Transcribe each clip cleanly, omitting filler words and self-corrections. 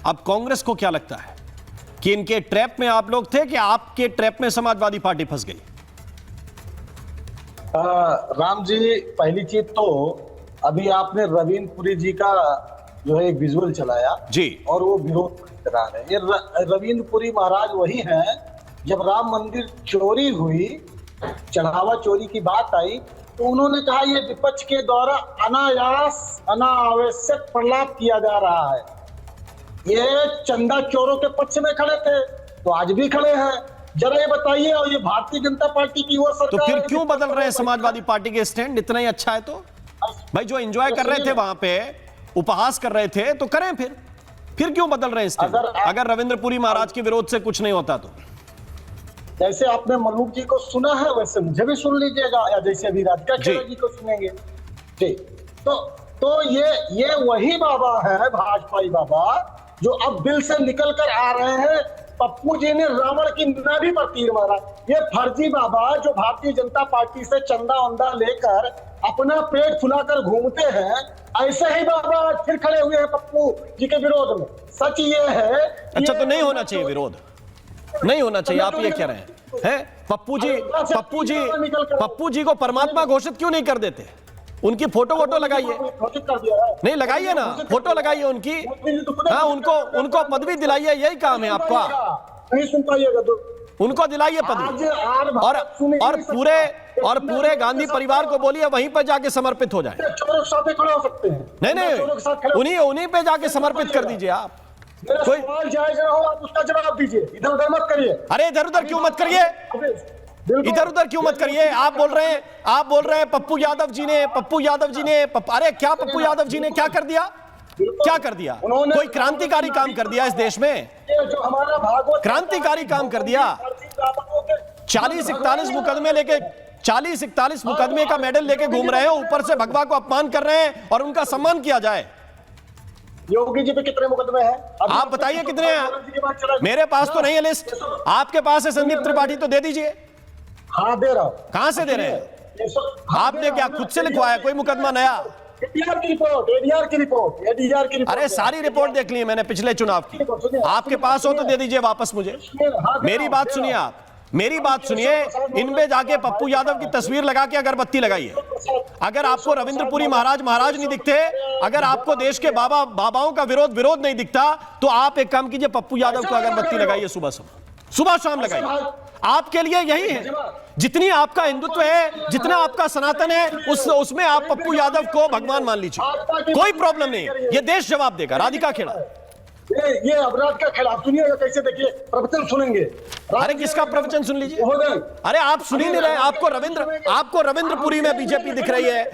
अब कांग्रेस को क्या लगता है कि इनके ट्रैप में आप लोग थे कि आपके ट्रैप में समाजवादी पार्टी फंस गई? राम जी, पहली चीज तो अभी आपने रविंद्र पुरी जी का जो है एक विजुअल चलाया जी, और वो विरोध करा रहे हैं। ये रविंद्र पुरी महाराज वही हैं, जब राम मंदिर चोरी हुई, चढ़ावा चोरी की बात आई, तो उन्होंने कहा ये विपक्ष के द्वारा अनावश्यक प्रलाप किया जा रहा है। ये चंदा चोरों के पक्ष में खड़े थे, तो आज भी खड़े हैं। जरा ये बताइए, और ये भारतीय जनता पार्टी की वो सरकार, तो फिर क्यों बदल रहे हैं समाजवादी पार्टी के स्टैंड? इतना ही अच्छा है तो भाई, जो एंजॉय कर रहे थे वहां पे, उपहास कर रहे थे, तो करें। फिर क्यों बदल रहे हैं स्टैंड? अगर रविंद्र पुरी महाराज के विरोध से कुछ नहीं होता तो? जैसे आपने मल्लूक जी को सुना है, वैसे मुझे भी सुन लीजिएगा, या जैसे अभी राधिका खेड़ा जी को सुनेंगे जी। तो ये वही बाबा है, भाजपाई बाबा, जो अब बिल से निकल कर आ रहे हैं। पप्पू जी ने रावण की नाभि पर तीर मारा। ये फर्जी बाबा जो भारतीय जनता पार्टी से चंदा वंदा लेकर अपना पेट फुलाकर घूमते हैं, ऐसे ही बाबा आज फिर खड़े हुए हैं पप्पू जी के विरोध में। सच ये है। अच्छा, तो नहीं होना चाहिए विरोध, नहीं होना चाहिए, आप ये कह रहे हैं? पप्पू जी को परमात्मा घोषित क्यों नहीं कर देते? उनकी फोटो लगाइए, नहीं लगाइए ना, फोटो लगाइए उनकी। हाँ, उनको पदवी दिलाइए, यही काम है आपका। नहीं सुन पाइएगा तो उनको दिलाइए पदवी, और पूरे गांधी परिवार को बोलिए वहीं पर जाके समर्पित हो जाए। खड़े हो सकते हैं। नहीं, उन्हीं पे जाके समर्पित कर दीजिए आप। कोई सवाल जायज ना हो, आप उसका जवाब दीजिए, इधर उधर मत करिए। अरे इधर उधर क्यों मत करिए, इधर उधर क्यों मत करिए? आप बोल रहे हैं पप्पू यादव जी ने अरे क्या पप्पू यादव जी ने क्या कर दिया? क्या कर दिया? कोई क्रांतिकारी काम कर दिया इस देश में? जो हमारा भागवत क्रांतिकारी काम कर दिया। 40-41 मुकदमे लेके 40-41 मुकदमे का मेडल लेके घूम रहे हैं, ऊपर से भगवा को अपमान कर रहे हैं और उनका सम्मान किया जाए। योगी जी पे कितने मुकदमे हैं? आप बताइए कितने हैं? मेरे पास तो नहीं है लिस्ट, आपके पास है संदीप त्रिपाठी, तो दे दीजिए। हाँ, दे रहा हूं। कहां से दे रहे हैं? आपने क्या खुद से लिखवाया कोई मुकदमा नया? एडीआर की रिपोर्ट। अरे सारी रिपोर्ट देख ली है मैंने पिछले चुनाव की। आपके पास हो तो दे दीजिए वापस मुझे। मेरी बात सुनिए, आप मेरी बात सुनिए। इनमें जाके पप्पू यादव की तस्वीर लगा के अगरबत्ती लगाइए। अगर आपको रविंद्र पुरी महाराज नहीं दिखते, अगर आपको देश के बाबाओं का विरोध नहीं दिखता, तो आप एक काम कीजिए, पप्पू यादव को अगरबत्ती लगाइए, सुबह शाम लगाइए। आपके लिए यही है, जितनी आपका हिंदुत्व है, जितना आपका सनातन है, उसमें आप पप्पू यादव को भगवान मान लीजिए, कोई प्रॉब्लम नहीं है। ये देश जवाब देगा। राधिका खेड़ा, ये अपराध का खिलाफ सुनिएगा कैसे, देखिए प्रवचन सुनेंगे। अरे किसका प्रवचन सुन लीजिए? अरे आप सुन ही नहीं रहे। आपको रविंद्र पुरी में बीजेपी दिख रही है?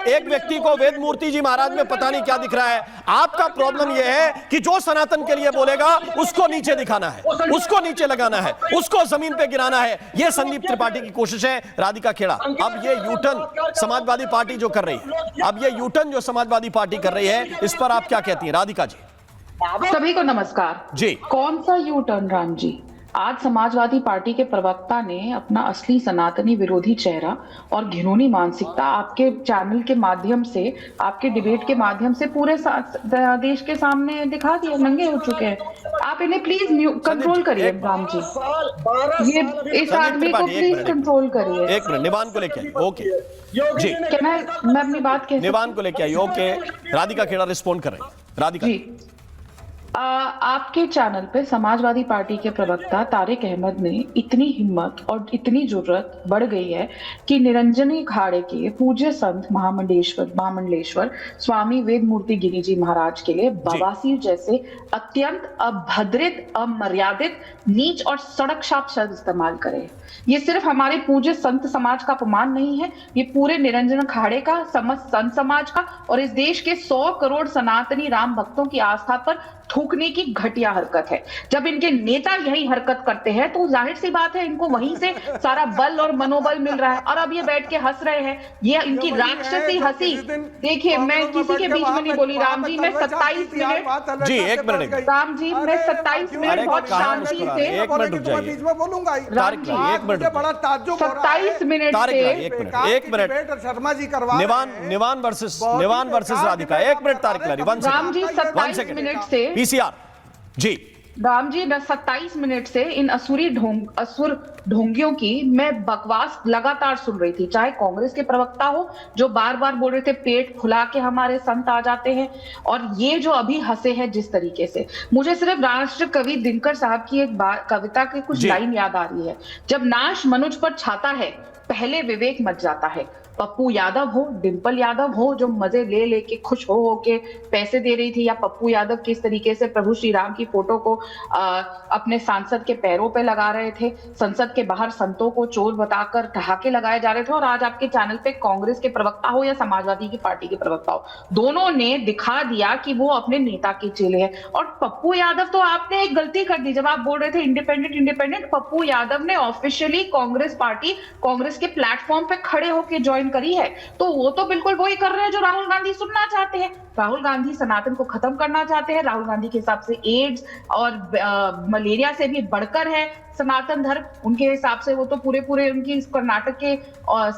एक व्यक्ति को वेद मूर्ति जी महाराज में पता नहीं क्या दिख रहा है। आपका प्रॉब्लम यह है कि जो सनातन के लिए बोलेगा उसको नीचे दिखाना है, उसको नीचे लगाना है, उसको जमीन पे गिराना है। यह संदीप त्रिपाठी की कोशिश है। राधिका खेड़ा, अब ये यूटर्न समाजवादी पार्टी जो कर रही है, इस पर आप क्या कहती है राधिका जी? सभी को नमस्कार जी। कौन सा यू टर्न राम जी? आज समाजवादी पार्टी के प्रवक्ता ने अपना असली सनातनी विरोधी चेहरा और घिनौनी मानसिकता आपके चैनल के माध्यम से, आपके डिबेट के माध्यम से पूरे देश के सामने दिखा दिया। नंगे हो चुके हैं। आप इन्हें प्लीज कंट्रोल करिए राम जी। ये इस आदमी को प्लीज कंट्रोल करिए। एक मिनट, निवान को लेके आइए। ओके जी, क्या मैं अपनी बात कह? निवान को लेके आइए। ओके, राधिका खेड़ा रिस्पॉन्ड कर रही है। राधिका जी, आपके चैनल पे समाजवादी पार्टी के प्रवक्ता तारिक अहमद ने इतनी हिम्मत और इतनी जरूरत बढ़ गई है कि निरंजनी अखाड़े के पूज्य संत महामंडलेश्वर स्वामी वेद मूर्ति गिरी जी महाराज के लिए बवासीर जैसे अत्यंत अभद्रित, अमर्यादित, नीच और सड़क शाप शब्द इस्तेमाल करे। ये सिर्फ हमारे पूज्य संत समाज का अपमान नहीं है, ये पूरे निरंजन अखाड़े का, समस्त संत समाज का और इस देश के 100 करोड़ सनातनी राम भक्तों की आस्था पर थूकने की घटिया हरकत है। जब इनके नेता यही हरकत करते हैं तो जाहिर सी बात है इनको वहीं से सारा बल और मनोबल मिल रहा है। और अब ये बैठ के हंस रहे हैं, ये इनकी राक्षसी हंसी। देखिए, मैं किसी के बीच में नहीं बोली राम जी। मैं 27 मिनट जी, 1 मिनट राम जी, मैं 27 मिनट बहुत शांति से, 1 मिनट रुक जाइए। राम जी, 27 मिनट से 1 मिनट शर्मा जी करवा निवान वर्सेस राधिका। 1 मिनट तारिक लारी, 1 राम जी, 27 मिनट से पीसीआर जी राम जी, 27 मिनट से इन असुर ढोंगियों की मैं बकवास लगातार सुन रही थी, चाहे कांग्रेस के प्रवक्ता हो जो बार बार बोल रहे थे पेट फुला के हमारे संत आ जाते हैं, और ये जो अभी हंसे हैं जिस तरीके से, मुझे सिर्फ राष्ट्र कवि दिनकर साहब की एक कविता की कुछ लाइन याद आ रही है, जब नाश मनुज पर छाता है पहले विवेक मच जाता है। पप्पू यादव हो, डिंपल यादव हो, जो मजे ले लेके खुश हो के पैसे दे रही थी, या पप्पू यादव किस तरीके से प्रभु श्री राम की फोटो को अपने सांसद के पैरों पे लगा रहे थे, संसद के बाहर संतों को चोर बताकर ठहाके लगाए जा रहे थे, और आज आपके चैनल पे कांग्रेस के प्रवक्ता हो या समाजवादी की पार्टी के प्रवक्ता हो, दोनों ने दिखा दिया कि वो अपने नेता के चेले हैं। और पप्पू यादव, तो आपने एक गलती कर दी जब आप बोल रहे थे इंडिपेंडेंट, पप्पू यादव ने ऑफिशियली कांग्रेस पार्टी, कांग्रेस के प्लेटफॉर्म पे खड़े होकर ज्वाइन करी है, तो वो तो बिल्कुल वही कर रहे हैं जो राहुल गांधी सुनना चाहते हैं। राहुल गांधी सनातन को खत्म करना चाहते हैं। राहुल गांधी के हिसाब से एड्स और मलेरिया से भी बढ़कर है सनातन धर्म, उनके हिसाब से वो तो पूरे उनकी कर्नाटक के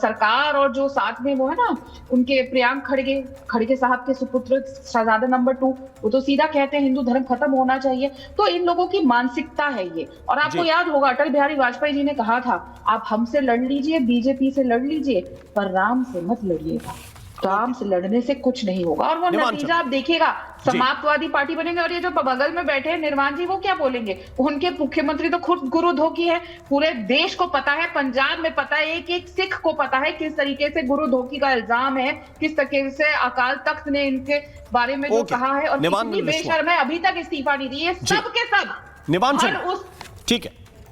सरकार और जो साथ में वो है ना उनके प्रियांक खड़गे साहब के सुपुत्र शहजादा नंबर 2, वो तो सीधा कहते हैं हिंदू धर्म खत्म होना चाहिए। तो इन लोगों की मानसिकता है ये। और आपको याद होगा अटल बिहारी वाजपेयी जी ने कहा था, आप हमसे लड़ लीजिए, बीजेपी से लड़ लीजिए, पर राम से मत लड़िएगा। राम से लड़ने से कुछ नहीं होगा, और वो नतीजा आप देखिएगा, समाजवादी पार्टी बनेंगे। और ये जो बगल में बैठे हैं निर्वाण जी, वो क्या बोलेंगे? उनके मुख्यमंत्री तो खुद गुरु धोखी है, पूरे देश को पता है, पंजाब में पता है, एक सिख को पता है किस तरीके से गुरु धोखी का इल्जाम है, किस तरीके से अकाल तख्त ने इनके बारे में जो कहा है, और कितनी बेशर्म है, अभी तक इस्तीफा नहीं दी है, सब के सब। निवान ठीक है।